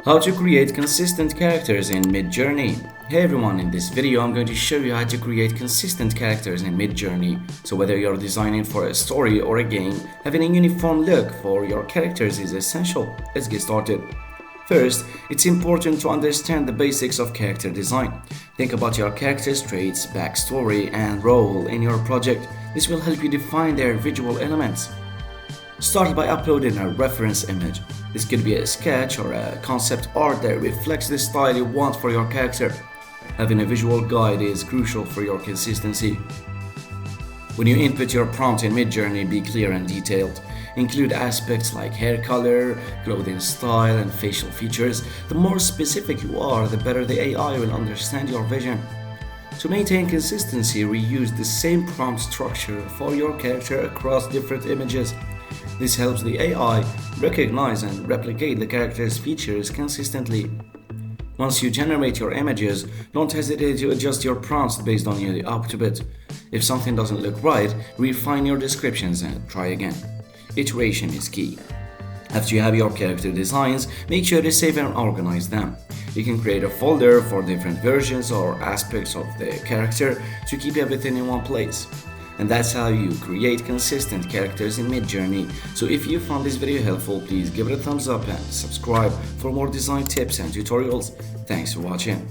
How to create consistent characters in Midjourney. Hey everyone, in this video I'm going to show you how to create consistent characters in Midjourney. So whether you're designing for a story or a game, having a uniform look for your characters is essential. Let's get started. First, it's important to understand the basics of character design. Think about your character's traits, backstory, and role in your project. This will help you define their visual elements. Start by uploading a reference image. This could be a sketch or a concept art that reflects the style you want for your character. Having a visual guide is crucial for your consistency. When you input your prompt in Midjourney, be clear and detailed. Include aspects like hair color, clothing style, and facial features. The more specific you are, the better the AI will understand your vision. To maintain consistency, reuse the same prompt structure for your character across different images. This helps the AI recognize and replicate the character's features consistently. Once you generate your images, don't hesitate to adjust your prompts based on the output. If something doesn't look right, refine your descriptions and try again. Iteration is key. After you have your character designs, make sure to save and organize them. You can create a folder for different versions or aspects of the character to keep everything in one place. And that's how you create consistent characters in Midjourney. So if you found this video helpful, please give it a thumbs up and subscribe for more design tips and tutorials. Thanks for watching.